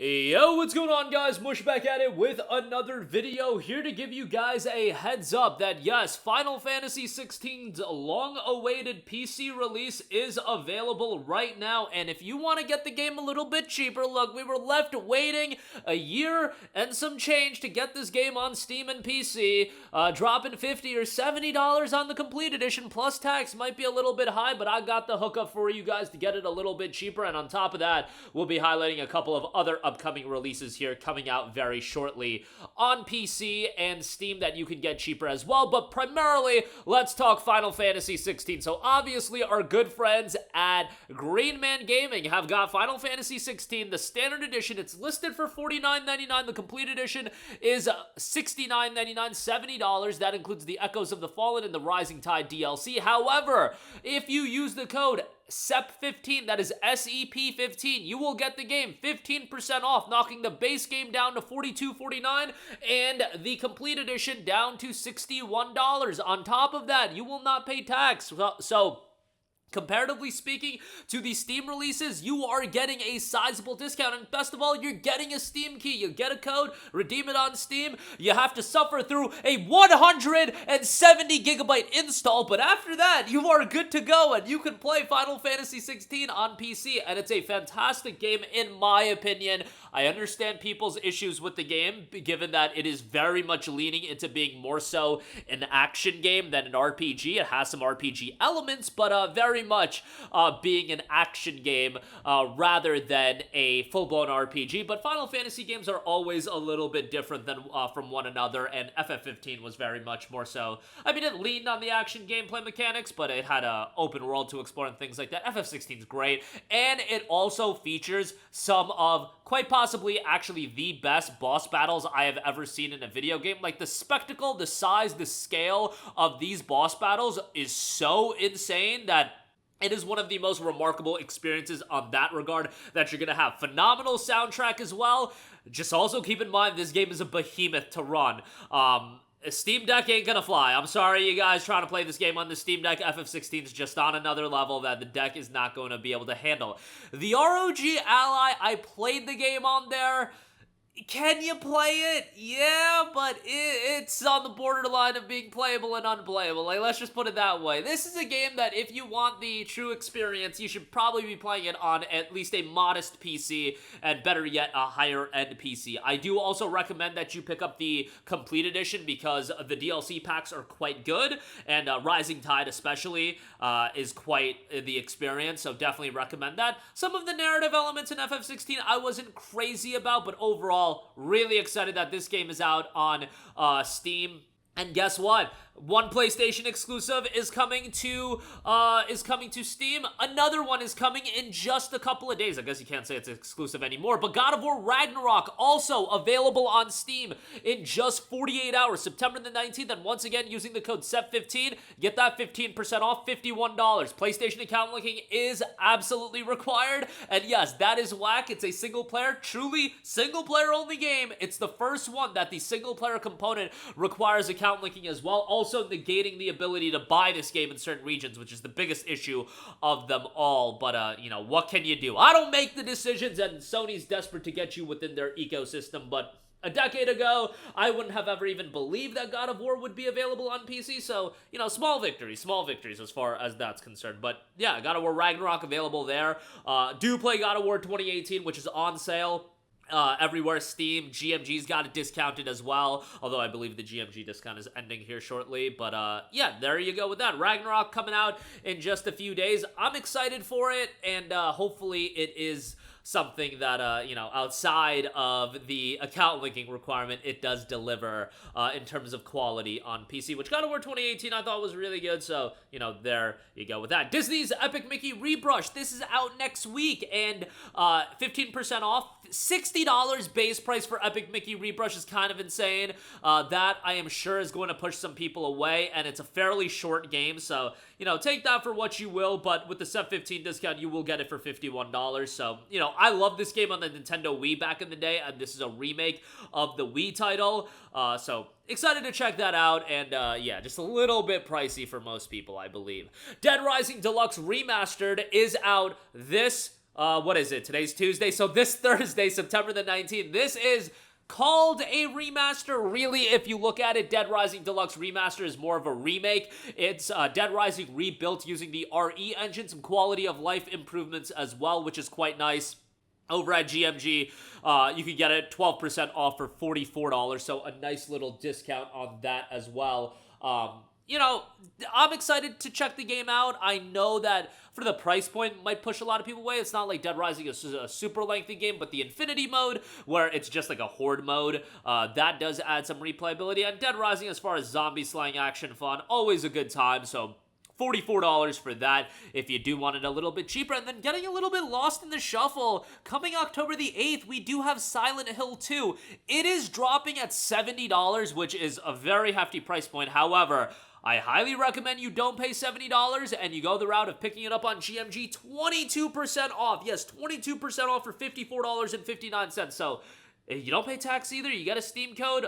Yo, what's going on, guys? Mush back at it with another video, here to give you guys a heads up that yes, Final Fantasy XVI's long-awaited PC release is available right now, and if you want to get the game a little bit cheaper, look, we were left waiting a year and some change to get this game on Steam and PC, dropping $50 or $70 on the complete edition, plus tax might be a little bit high, but I got the hookup for you guys to get it a little bit cheaper, and on top of that, we'll be highlighting a couple of other upcoming releases here coming out very shortly on PC and Steam that you can get cheaper as well. But primarily, let's talk Final Fantasy XVI. So obviously, our good friends at Green Man Gaming have got Final Fantasy XVI, the standard edition. It's listed for $49.99. The complete edition is $69.99, $70. That includes the Echoes of the Fallen and the Rising Tide DLC. However, if you use the code SEP15, that is SEP15, you will get the game 15% off, knocking the base game down to $42.49 and the complete edition down to $61. On top of that, you will not pay tax. So comparatively speaking to the Steam releases, you are getting a sizable discount, and best of all, you're getting a Steam key. You get a code, redeem it on Steam, you have to suffer through a 170 gigabyte install, but after that, you are good to go, and you can play Final Fantasy XVI on PC, and it's a fantastic game in my opinion. I understand people's issues with the game, given that it is very much leaning into being more so an action game than an RPG. It has some RPG elements, but very much being an action game rather than a full-blown RPG. But Final Fantasy games are always a little bit different than from one another, and FF15 was very much more so. I mean, it leaned on the action gameplay mechanics, but it had an open world to explore and things like that. FF16 is great, and it also features some of, quite possibly, actually the best boss battles I have ever seen in a video game. Like, the spectacle, the size, the scale of these boss battles is so insane that it is one of the most remarkable experiences on that regard that you're going to have. Phenomenal soundtrack as well. Just also keep in mind, this game is a behemoth to run. A Steam Deck ain't gonna fly. I'm sorry, you guys trying to play this game on the Steam Deck. FF16 is just on another level that the deck is not going to be able to handle. The ROG Ally, I played the game on there. Can you play it? Yeah, but it's on the borderline of being playable and unplayable. Like, let's just put it that way. This is a game that if you want the true experience, you should probably be playing it on at least a modest PC, and better yet, a higher-end PC. I do also recommend that you pick up the complete edition because the DLC packs are quite good, and Rising Tide especially is quite the experience, so definitely recommend that. Some of the narrative elements in FF16 I wasn't crazy about, but overall, really excited that this game is out on Steam. And guess what? One PlayStation exclusive is coming to Steam. Another one is coming in just a couple of days. I guess you can't say it's exclusive anymore, but God of War Ragnarok also available on Steam in just 48 hours, September the 19th. And once again, using the code SEP15, get that 15% off, $51. PlayStation account linking is absolutely required. And yes, that is whack. It's a single player, truly single player only game. It's the first one that the single player component requires account linking as well. Also negating the ability to buy this game in certain regions, which is the biggest issue of them all. But, you know, what can you do? I don't make the decisions, and Sony's desperate to get you within their ecosystem, but a decade ago, I wouldn't have ever even believed that God of War would be available on PC, so, you know, small victories as far as that's concerned. But, yeah, God of War Ragnarok available there. Do play God of War 2018, which is on sale everywhere. Steam, GMG's got it discounted as well, although I believe the GMG discount is ending here shortly. But yeah, there you go with that. Ragnarok coming out in just a few days. I'm excited for it, and hopefully it is something that, you know, outside of the account linking requirement, it does deliver in terms of quality on PC, which God of War 2018 I thought was really good, so, you know, there you go with that. Disney's Epic Mickey Rebrushed. This is out next week, and 15% off. $60 base price for Epic Mickey Rebrush is kind of insane. That, I am sure, is going to push some people away, and it's a fairly short game, so, you know, take that for what you will, but with the SEP15 discount, you will get it for $51, so, you know, I love this game on the Nintendo Wii back in the day, and this is a remake of the Wii title, so excited to check that out, and yeah, just a little bit pricey for most people, I believe. Dead Rising Deluxe Remastered is out this what is it? Today's Tuesday. So this Thursday, September the 19th, this is called a remaster. Really, if you look at it, Dead Rising Deluxe Remaster is more of a remake. It's Dead Rising rebuilt using the RE engine, some quality of life improvements as well, which is quite nice. Over at GMG, you can get it 12% off for $44, so a nice little discount on that as well. You know, I'm excited to check the game out. I know that for the price point might push a lot of people away. It's not like Dead Rising is a super lengthy game, but the Infinity mode, where it's just like a horde mode, that does add some replayability. And Dead Rising, as far as zombie slaying action fun, always a good time, so $44 for that if you do want it a little bit cheaper. And then getting a little bit lost in the shuffle, coming October the 8th, we do have Silent Hill 2. It is dropping at $70, which is a very hefty price point. However, I highly recommend you don't pay $70 and you go the route of picking it up on GMG. 22% off. Yes, 22% off for $54.59. So you don't pay tax either. You get a Steam code.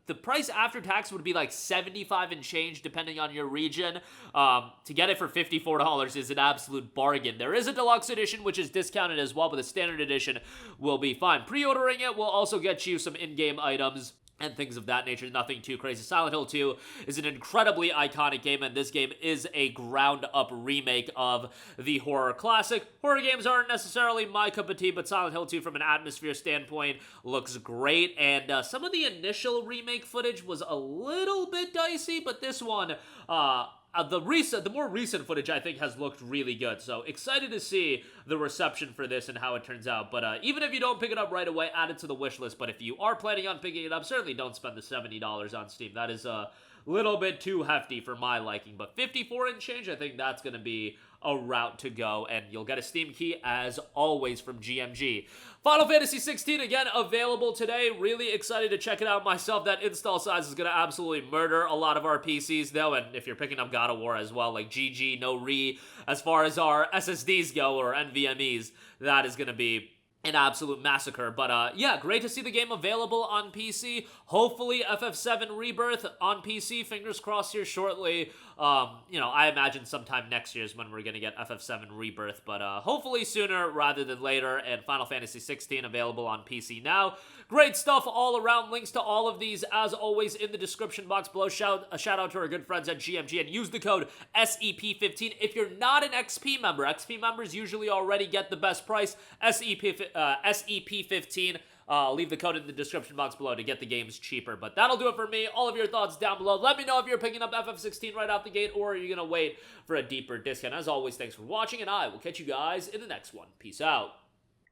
The price after tax would be like $75 and change depending on your region. To get it for $54 is an absolute bargain. There is a deluxe edition which is discounted as well, but the standard edition will be fine. Pre-ordering it will also get you some in-game items and things of that nature. Nothing too crazy. Silent Hill 2 is an incredibly iconic game, and this game is a ground-up remake of the horror classic. Horror games aren't necessarily my cup of tea, but Silent Hill 2, from an atmosphere standpoint, looks great, and some of the initial remake footage was a little bit dicey, but this one, the more recent footage, I think, has looked really good. So excited to see the reception for this and how it turns out. But even if you don't pick it up right away, add it to the wish list. But if you are planning on picking it up, certainly don't spend the $70 on Steam. That is a little bit too hefty for my liking. But $54 and change, I think that's going to be a route to go, and you'll get a Steam key as always from GMG. Final Fantasy 16 again available today. Really excited to check it out myself. That install size is going to absolutely murder a lot of our PCs though, and if you're picking up God of War as well, like GG, no re, as far as our SSDs go, or NVMEs, that is going to be an absolute massacre. But yeah, great to see the game available on PC. Hopefully FF7 Rebirth on PC, fingers crossed here shortly. You know, I imagine sometime next year is when we're gonna get FF7 Rebirth, but hopefully sooner rather than later. And Final Fantasy 16 available on PC now. Great stuff all around. Links to all of these, as always, in the description box below. A shout out to our good friends at GMG, and use the code SEP15 if you're not an XP member. XP members usually already get the best price. SEP15. Leave the code in the description box below to get the games cheaper. But that'll do it for me. All of your thoughts down below. Let me know if you're picking up FF16 right out the gate, or are you going to wait for a deeper discount. As always, thanks for watching, and I will catch you guys in the next one. Peace out.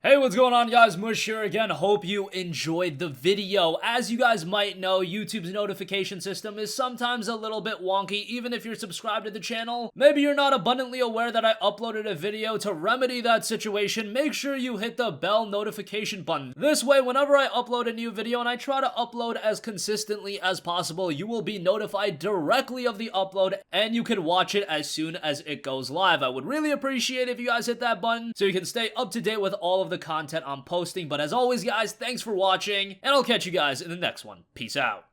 Hey, what's going on, guys? Mush here again. Hope you enjoyed the video. As you guys might know, YouTube's notification system is sometimes a little bit wonky, even if you're subscribed to the channel. Maybe you're not abundantly aware that I uploaded a video. To remedy that situation, make sure you hit the bell notification button. This way, whenever I upload a new video, and I try to upload as consistently as possible, you will be notified directly of the upload, and you can watch it as soon as it goes live. I would really appreciate it if you guys hit that button so you can stay up to date with all of the content I'm posting. But as always, guys, thanks for watching, and I'll catch you guys in the next one. Peace out.